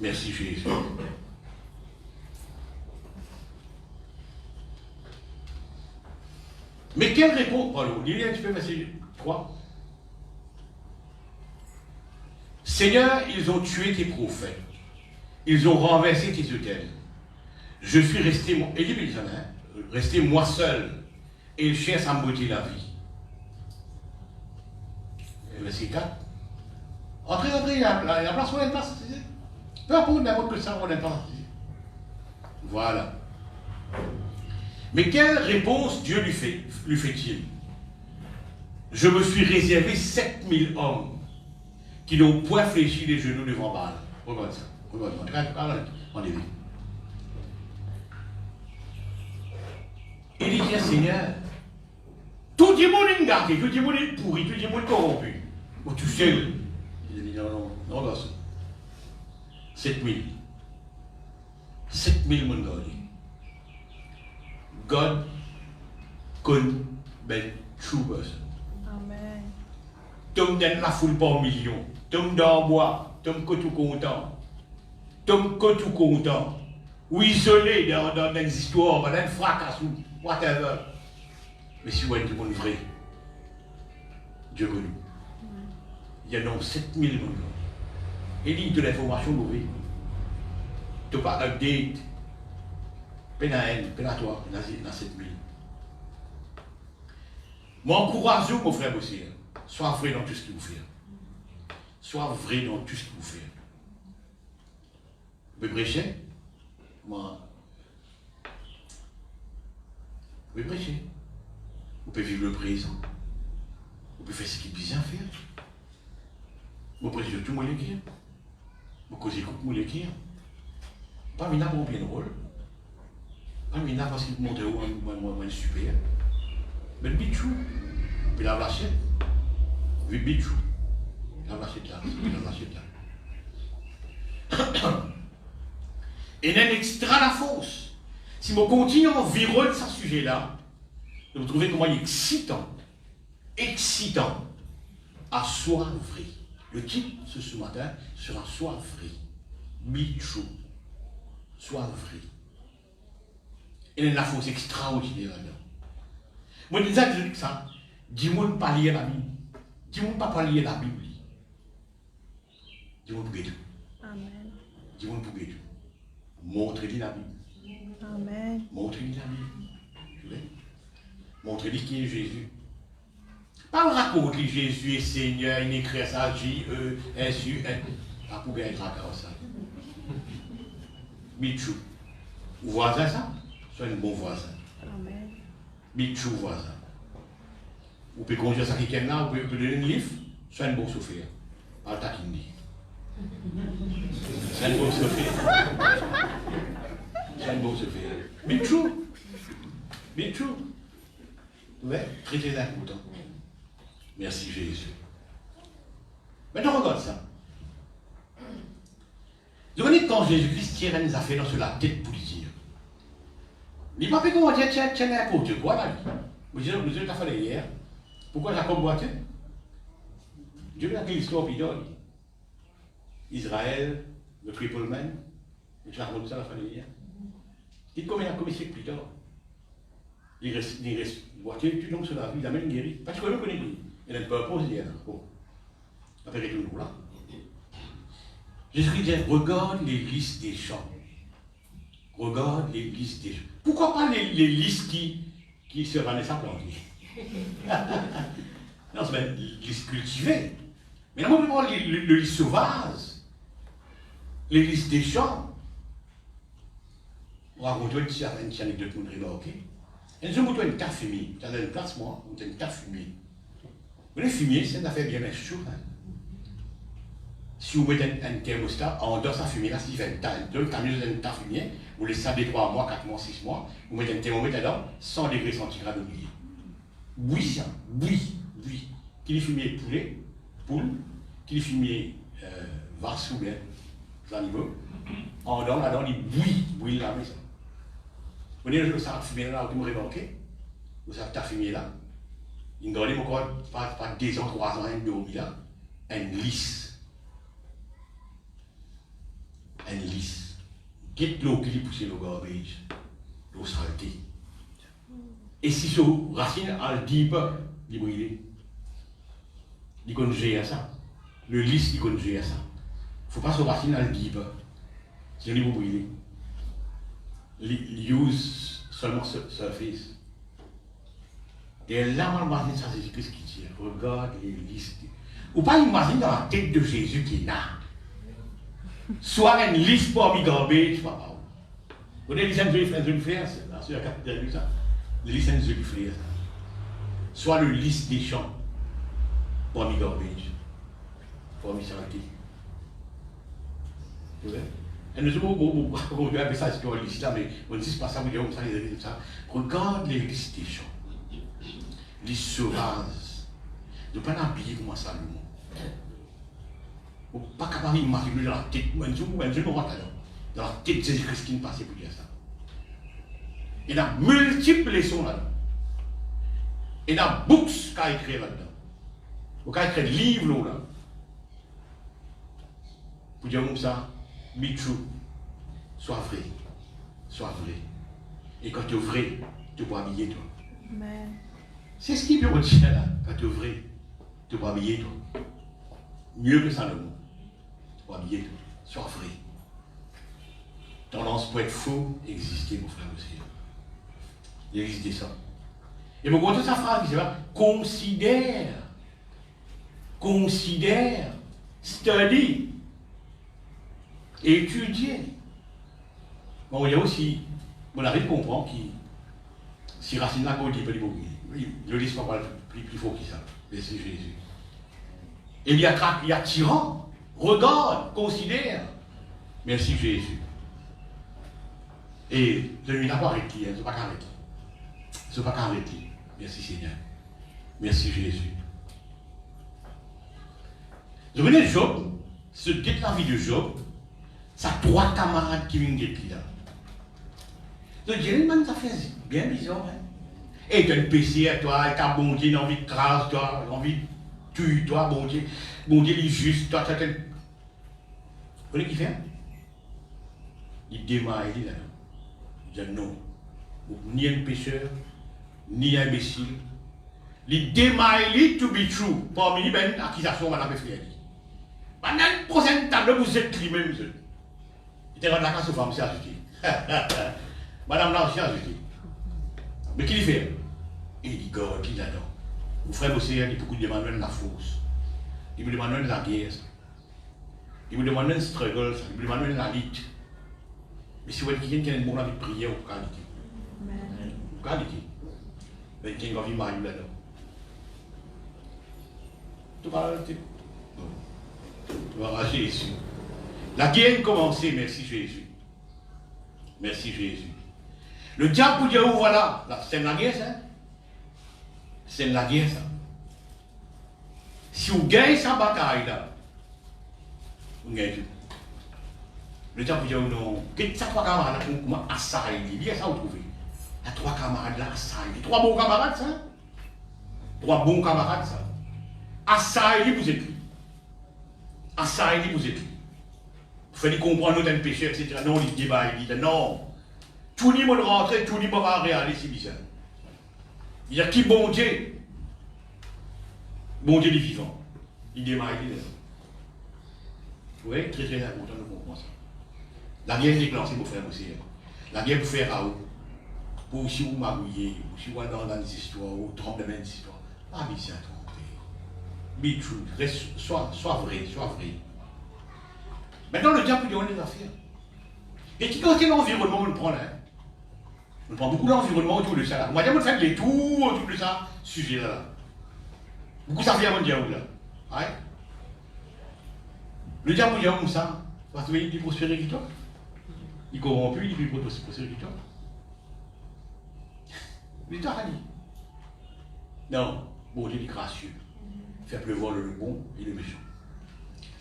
S1: Merci Jésus. Mais quelle réponse? Alors, lisez un petit peu verset 3. Seigneur, ils ont tué tes prophètes. Ils ont renversé tes autels. Je suis resté, resté moi seul. Et ils cherchent à m'ôter la vie. Verset 4. Entrez, il y a la place où on est place. Peu importe n'importe que ça, on est pas. Voilà. Mais quelle réponse Dieu lui fait-il? Je me suis réservé 7000 hommes qui n'ont point fléchi les genoux devant Baal. Regarde ça. Regarde. On est vu. Il dit, Seigneur, tout le monde est gâté, tout le monde est pourri, tout le monde est corrompu. Oh, tu sais, il dit, non, Non, garçon. 7000. 7000 moun gardés. God connaît ben true person.
S2: Amen.
S1: Tom donne la foule par millions. Tom dans bois. Tom tout content. Tom tout content. Ou isolé dans des histoires, dans des fracas ou whatever. Mais si vous êtes du monde vrai, Dieu connu. Il y a donc 7000 monde. Et il de l'information mauvaise. Tu n'as pas update. Peine à elle, peine à toi, dans 7000. Moi, encourage-vous, mon frère Bossier. Sois vrai dans tout ce que vous faites. Sois vrai dans tout ce que vous faites. Vous pouvez prêcher? Moi. Vous pouvez prêcher. Vous pouvez vivre le présent. Vous pouvez faire ce qu'il est bien faire. Vous prêchez tout le monde l'écrire. Vous causez tout le monde l'écrire. Pas mina pour bien rôle. Pas mina parce qu'il montre où est super. Mais le bichou. Puis la vlachette. Le bichou. La vlachette là. La vlachette là. Et d'un extra la fausse. Si on continue à environner ce sujet-là, vous trouvez comment il est excitant. Excitant. À soi vrai. Le titre ce matin sera Sois vrai. Be true. Sois vrai. Et il y a une force extraordinaire là-dedans. Moi, je dis ça. Dis-moi ne pas lire la Bible. Dis-moi ne pas lire la Bible. Dis-moi pour tout.
S2: Amen.
S1: Dis-moi pour tout. Montrez-lui la Bible.
S2: Amen.
S1: Montrez-lui la Bible. Montrez-lui qui est Jésus. Pas le raconter Jésus est Seigneur, il écrit ça, J-E-S-U-N. Pas pour gagner la ça. Bichou. Vous voisez ça? Soyez un bon voisin.
S2: Amen.
S1: Bichou voisin. Vous pouvez conduire ça qui est là, vous pouvez donner un livre, soyez un bon souffrir. Pas le taquini. Soyez un bon souffrir. Soyez un bon souffrir. Bichou. Bichou. Ouais, très très important. Merci Jésus. Maintenant, regarde ça. Vous voyez quand Jésus-Christ tire les affaires dans la tête pour dire. Il m'a fait comment dire, tiens, n'importe quoi là. Vous avez fait hier. Pourquoi Jacob boitait? Dieu a fait l'histoire bidon. Israël, le triple man. Et tu as raconté ça la fin hier. Dites combien il a commis ce plus tard. Il reste boiter, tu tombes sur la vie, il a même guéri. Parce que je connais lui. Il a une purpose hier. Bon. Après, il est toujours là. Jésus dit, regarde les listes des champs. Regarde les listes des champs. Pourquoi pas les listes qui se rendent à planter? Non, c'est même les listes cultivées. Mais non, on peut voir les listes sauvages. Les listes des champs. On raconte une petite anecdote pour nous remarquer. Et nous avons une carte fumier. Tu as une place, moi, on a une carte fumier. Vous voyez, fumier, c'est une affaire bien chaud. Hein? Si vous mettez un thermostat, en dehors de sa fumée, là, s'il fait un camion de ta fumée, vous laissez ça 3 mois, 4 mois, 6 mois, vous mettez un thermomètre dedans, 100 degrés centigrades au milieu. Bouillant, bouillie. Qu'il est fumier poulet, poule, qu'il est fumier vache ou bien, les animaux, en dehors, là-dedans, il bouille la maison. Vous voyez, ça fumée là, vous me remarquez, vous savez, ta fumée là, il ne donne encore pas 2 ans, 3 ans, il dormi là, un lisse. Un lisse. Quitte l'eau qui pousse le garbage, l'eau saleté. Et si ce racine a le dit pas, il brûle. Il connaît à ça. Le lisse, il connaît à ça. Il ne faut pas que ce racine a le dit pas. Sinon, il va brûler. Il use seulement surface. Et là, on imagine ça, c'est ce qui dit. Regarde les lisses. Ou pas imaginer dans la tête de Jésus qui est là. Soit une liste pour mi garbage, papa. Vous connaissez les licences de l'UFR, c'est la capitale de ça. Les licences de l'UFR. Soit le liste des champs pour mi garbage, pour mi saleté. Vous voyez? Et nous avons appeler ça, c'est une liste là, mais on ne dit pas ça, vous dites ça, les ça. Regarde les listes des champs. Les sauvages. Ne pas habiller comme ça, le monde. Pas capable d'imaginer dans la tête, moi, je ne vois pas dans la tête de Jésus-Christ qui nous passait pour dire ça. Il y a multiples leçons là-dedans. Il y a books qu'a écrit là-dedans. Ou qu'a écrit livres là. Pour dire comme ça, be true. Sois vrai. Sois vrai. Et quand tu es vrai, tu peux habiller toi.
S2: Amen.
S1: C'est ce qui veut dire là. Quand tu es vrai, tu peux habiller toi. Mieux que ça le mot. Tu peux habiller toi. Sois vrai. Tendance pour être faux, exister, mon frère aussi. Il existe ça. Et mon contre sa phrase, c'est là, considère, study, étudier. Bon, il y a aussi, on arrive à comprendre que si Racine n'a pas dit, le livre n'est pas plus fort que ça. Mais c'est Jésus. Et il y a tyran, regarde, considère. Merci Jésus. Et je ne vais pas arrêter, je ne vais pas arrêter. Je ne vais pas arrêter. Merci Seigneur. Merci Jésus. Je venais de Job, ce guette la vie de Job, ça 3 camarades qui viennent guetter là. Je dirais, man, ça fait bien bizarre. Hein? Et tu as une PC à toi, tu as bon Dieu, envie de grâce, toi, envie de tuer, toi, bon Dieu, il est juste, toi, tu as. Vous voyez qui fait? Il démarre, il dit là. Il dit non. Ni un pécheur, ni un imbécile. Il démarre, il to be true. Parmi les ben, accusation, madame Frère. Pendant la prochaine table, vous êtes lui-même, monsieur. Il était dans la case aux femmes, c'est ajouté. Madame là, c'est ajouté. Mais qui il fait? Il dit, God, qui là-dedans? Mon frère aussi, il peut demander de la force. Il peut demander de la guerre. Il peut demander de struggle, il peut demander de la lutte. Mais si vous êtes quelqu'un qui a une bonne vie de prière, vous pouvez dire. Vous pouvez dire. Mais quelqu'un qui a envie de marier là-dedans. Tu vas arrêter. Tu vas rager Jésus. La guerre a commencé, merci Jésus. Merci Jésus. Le diable pour dire, oh voilà, c'est la guerre ça. C'est la guerre ça. Si vous gagnez sa bataille là, vous gagnez tout. Le diable pour dire, non, qu'est-ce que ça 3 camarades là, comment assailler? Il y a ça vous trouvez. Il y a 3 camarades là, assailler. 3 bons camarades ça. 3 bons camarades ça. Assailler vous êtes lui. Assailler vous êtes lui. Vous faites comprendre nous d'un péché, etc. Non, il dit, il dit, non. Tout le monde rentre, tout le monde va réaliser, c'est bizarre. Il y a qui bon Dieu? Bon Dieu du vivant. Il démarre, il est là. Vous voyez, très très important de comprendre ça. La guerre est déclenchée pour faire aussi. La guerre pour faire à vous. Pour si vous m'abouillez, si vous êtes dans des histoires, ou tremblement d'histoire. Ah, mais c'est un tromper. Be true. Sois vrai, sois vrai. Maintenant, le diable peut donner des affaires. Et qui, quand quel environnement on le prend là? On prend beaucoup d'environnement autour de ça là. On va dire qu'on fait les tours autour de ça, sujet là. Beaucoup ça vient à mon diable là. Ouais. Le diable il dit comme ça, parce qu'il dit prospérer qui toi. Il corrompu, il dit prospérer qui toi. Le diable a dit. Non, bon Dieu est gracieux. Faire pleuvoir le bon et le méchant.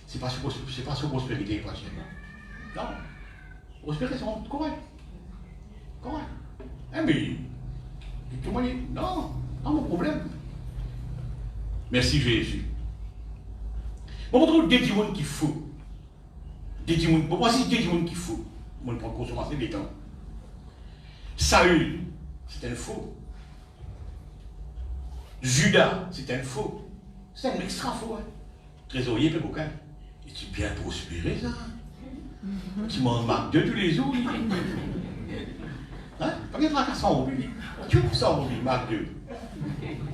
S1: C'est pas sur prospérité partiellement. Non. Prospérité, c'est correct. Correct. Eh mais, comment dire? Non, pas mon problème. Merci Jésus. Bon, on trouve des démons qui font. Des démons, bon, voici des démons qui font. On prend consommation des temps. Saül, c'est un faux. Judas, c'est un faux. C'est un extra faux. Hein. Trésorier, peu bouquin. Et tu bien prospéré, ça? Tu m'en marques 2 tous les jours. Hein? Pas qu'il y a 100 euros. Tu as 100 euros, marque 2.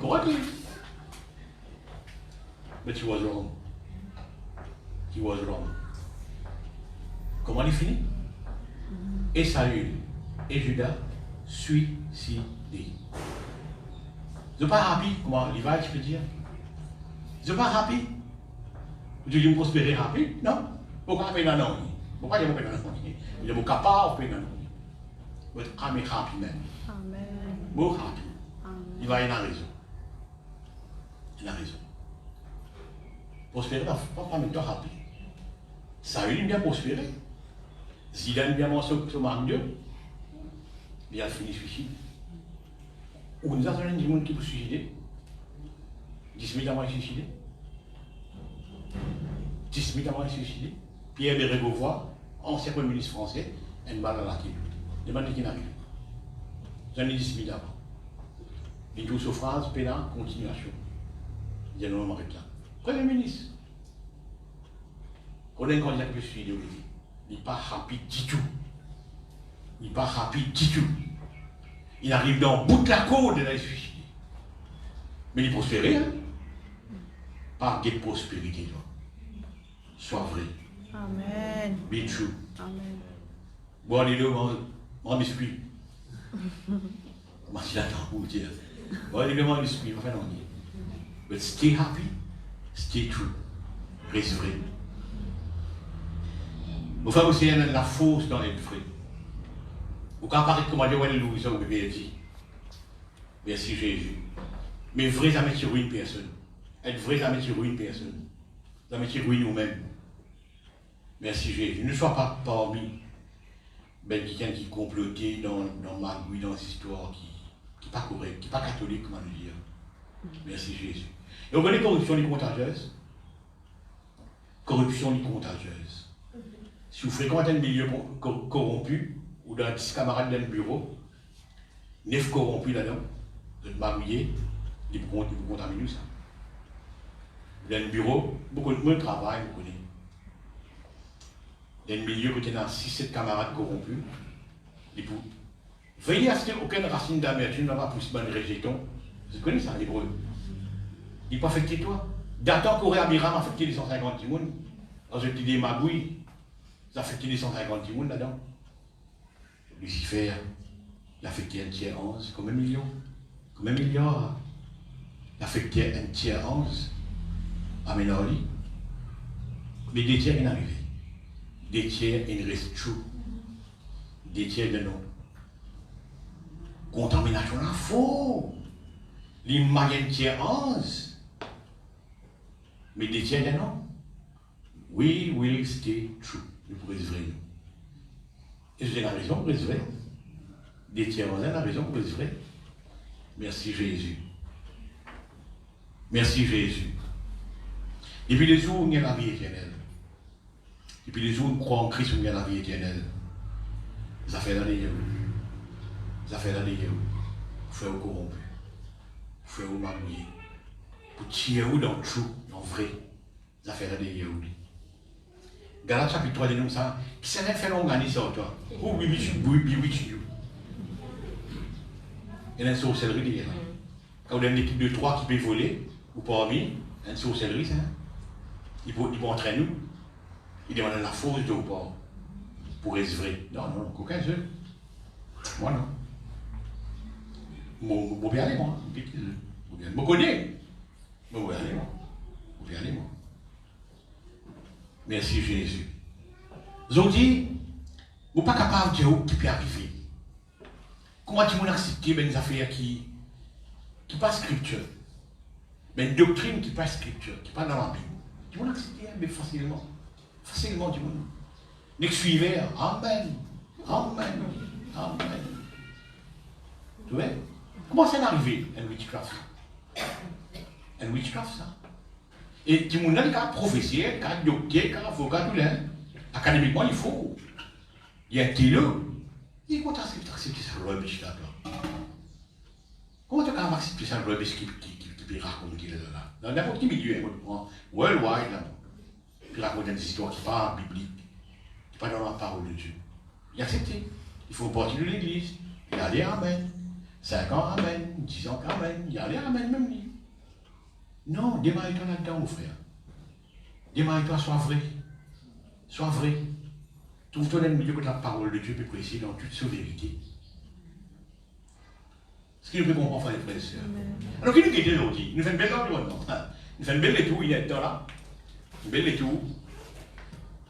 S1: Correct? Mais tu was wrong. Tu was wrong. Comment il finit? Et Saül et Judas suicidés. Je ne suis pas happy. Comment l'Ival, tu peux dire? Je ne suis pas happy. Tu dis me prospérer happy? Non. Pourquoi pas non? Pourquoi il y a pas non? Il y a pas capable de non. But I'm happy man.
S2: Amen.
S1: More happy.
S2: Amen.
S1: Il va y avoir raison. Il a raison. Prospérer, pas mettre toi happy. Ça a eu bien prospéré. Zidane bien mangé sur Marc II, il a fini suicide. Ou nous avons des gens qui peuvent suicider. 10 000 avant de suicider. 10 000 avant de suicider. Pierre Béret Beauvoir, ancien Premier ministre français, une balle à la tête. Demandez qui n'arrive. J'en ai 10 000 avant. Les tout souffrance, pénal, continuation. Il y a un homme arrête là. Premier ministre. On a un candidat qui peut suicider aujourd'hui. Il n'est pas rapide du tout. Il n'est pas rapide du tout. Il arrive dans le bout de la côte de la suicider. Mais il prospérait, hein? Pas de prospérité, toi. Sois vrai.
S2: Amen.
S1: Be true.
S2: Amen.
S1: Bon, allez, là, mon esprit. Moi, je l'attends pour dire. Bon, allez, mon esprit, enfin, non. But stay happy, stay true. Reste vrai. Mon frère aussi, il y a la force dans l'être vrai. Ou quand paraît comment dire, ouais, Louis, ça, vous pouvez dire. Merci Jésus. Mais vrai, ça met sur une personne. Être vrai, ça met sur une personne. Ça met sur nous-mêmes. Merci Jésus. Ne sois pas parmi quelqu'un qui complotait dans magouille, dans cette histoire qui n'est pas correcte, qui n'est pas catholique, comment le dire. Merci Jésus. Et vous voyez, corruption est contagieuse. Corruption est contagieuse. Si vous fréquentez un milieu corrompu, ou d'un 10 camarades dans le bureau, 9 corrompus là-dedans, vous êtes mariés, ils vous contaminent ça. Dans le bureau, beaucoup de monde travaille, vous connaissez. Dans le milieu, vous avez 6-7 camarades corrompus, veillez à ce qu'aucune racine d'amertume n'a pas poussé dans les rejetons. Vous connaissez ça, l'hébreu. Il peut affecter toi. D'attemps qu'aurait Abiram affecté les 150 personnes, dans une petite magouille, ça affecté les 150 personnes là-dedans. Lucifer, il affecté un tiers 11, comme 1 million. Comme 1 milliard. Il affecté un tiers 11 à Ménori. Mais des tiers, il est arrivé. Des tiers, il reste true. Des tiers de non. Contamination là, faux. L'imagine tiers 11. Mais des tiers de non. We will stay true. Nous pourrons être vrais. Et j'ai la raison pour être vrai. Des tiers 11, la raison pour être vrai. Merci Jésus. Merci Jésus. Et puis les jours où il y a la vie éternelle. Et puis les jours où on croit en Christ où il y a la vie éternelle. Ça fait l'année. Ça fait l'année. Frère au corrompu. Frère au marié. Pour tirer où dans le trou, dans le vrai. Ça fait l'année. Galates chapitre 3 dénonce ça. Qui s'est fait l'organisme sur toi? Oh oui, oui. Il y a une sorcellerie derrière. Quand vous avez une équipe de 3 qui peut voler, ou pas envie, il y a une sorcellerie, ça. Ils vont entraîner nous. Ils demandent la force de ou pas. Pour être vrai. Non, aucun jeu. Moi non. Vous pouvez aller, moi. Vous connaissez. Vous pouvez aller, moi. Vous pouvez aller, moi. Merci Jésus. Aujourd'hui, vous n'êtes pas capable de dire ce qui peut arriver. Comment tu peux accepter des affaires qui pas scripture, une doctrine qui pas scripture, qui pas dans la Bible. Tu peux accepter mais facilement. Facilement, tu peux. Next suivez, Amen. Amen. Amen. Tu vois? Comment c'est arrivé, un witchcraft? Un witchcraft, ça. Et tu m'as dit qu'un professeur, qu'un docteur, qu'un avocat, tout là, académiquement, il faut. Il y a un télo. Il faut accepter ça, le rubbish là. Comment tu as accepté ça, le rubbish qui peut raconter là? Dans n'importe quel milieu, worldwide, là. Puis raconter des histoires qui ne sont pas bibliques, qui ne sont pas dans la parole de Dieu. Il a accepté. Il faut partir de l'église. Il a dit Amen. 5 ans, Amen. 10 ans, Amen. Il a dit Amen, même lui. Non, démarre-toi là-dedans, mon frère. Démarre-toi, sois vrai. Sois vrai. Trouve-toi dans le milieu que la parole de Dieu peut préciser dans toute sa vérité. Ce qui nous peut comprendre, frères et frères et sœurs. Alors, qui nous quitte aujourd'hui? Nous faisons une belle environnement. Nous faisons une belle étoile, il est là. Une belle étoile.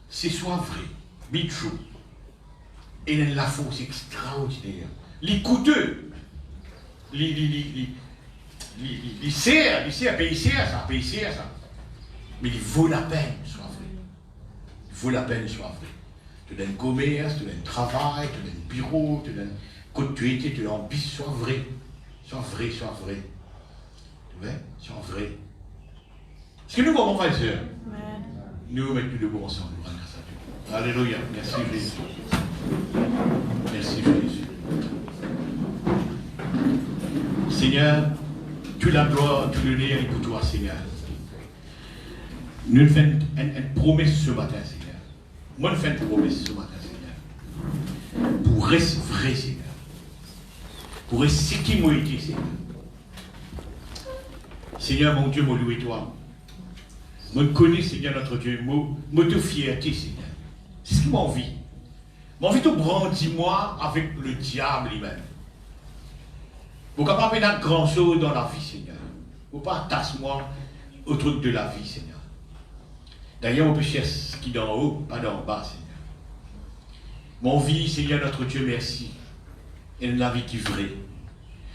S1: C'est sois vrai. Be true. Et il y a la force extraordinaire. Les coûteux. Les serres, pays serres, ça. Mais il vaut la peine, sois vrai. Il vaut la peine soit vrai. Tu donnes commerce, tu donnes travail, tu donnes bureau, tu donnes côté tu étais, tu donnes bis, sois vrai. Sois vrai, sois vrai. Tu vois? Sois vrai. Est-ce que nous voyons, frères et sœurs?
S2: Amen.
S1: Nous mettons debout ensemble, nous rendons grâce à Dieu. Alléluia. Merci Jésus. Merci Jésus. Seigneur, tu la gloire, tu l'honneur pour toi, Seigneur. Nous faisons une promesse ce matin, Seigneur. Moi, je fais une promesse ce matin, Seigneur. Pour rester vrai, Seigneur. Pour rester ce qui m'a été, Seigneur. Seigneur, mon Dieu, moi, loué toi. Moi, je connais, Seigneur, notre Dieu. Moi, de fierté, Seigneur. C'est ce qui m'a envie. M'a envie de brandir moi avec le diable lui-même. Vous ne pouvez pas faire grand chose dans la vie, Seigneur. Vous ne pouvez pas attacher moi au truc de la vie, Seigneur. D'ailleurs, on peut chercher ce qui est d'en haut, pas d'en bas, Seigneur. Mon vie, Seigneur, notre Dieu, merci. Et la vie qui est vraie.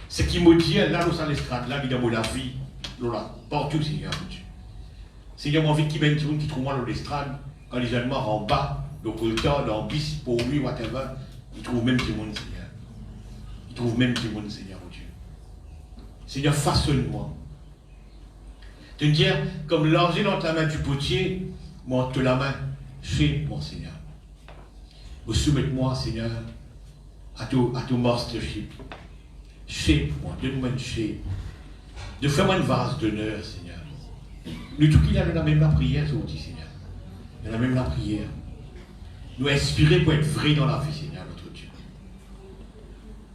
S1: Ce qui me dit, là, nous sommes l'estrade, là, dans la vie, là, partout, Seigneur, mon Dieu. Seigneur, mon vie qui mène qui trouve moi dans l'estrade, quand les jeunes morts en bas, donc le temps, dans bis, pour lui, whatever, ils trouvent même du monde, Seigneur. Ils trouvent même du monde, Seigneur, mon Dieu. Seigneur, façonne-moi. Te dire, comme l'argile dans la main du potier, moi, entre la main, fais, mon Seigneur. Vous soumettez-moi, Seigneur, à tout mastership. Fais-moi, donne-moi une shape. De faire-moi une vase d'honneur, Seigneur. Nous, tout qu'il y a dans la même la prière, ça aussi, Seigneur. Dans la même la prière. Nous inspirer pour être vrai dans la vie, Seigneur, notre Dieu.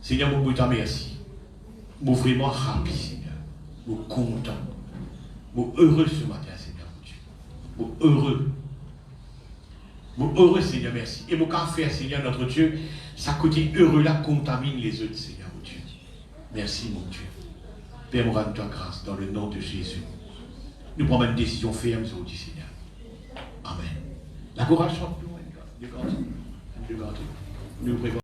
S1: Seigneur, mon Dieu, merci. Moi, vraiment happy, Seigneur. Moi, content. Moi, heureux ce matin, Seigneur, mon Dieu. Moi, heureux. Moi, heureux, Seigneur, merci. Et mon faire, Seigneur, notre Dieu, ça côté heureux là contamine les autres, Seigneur, mon Dieu. Merci, mon Dieu. Père, nous rendons ta grâce dans le nom de Jésus. Nous prenons une décision ferme, ça dit, Seigneur. Amen. La courage chante nous, nous préparons.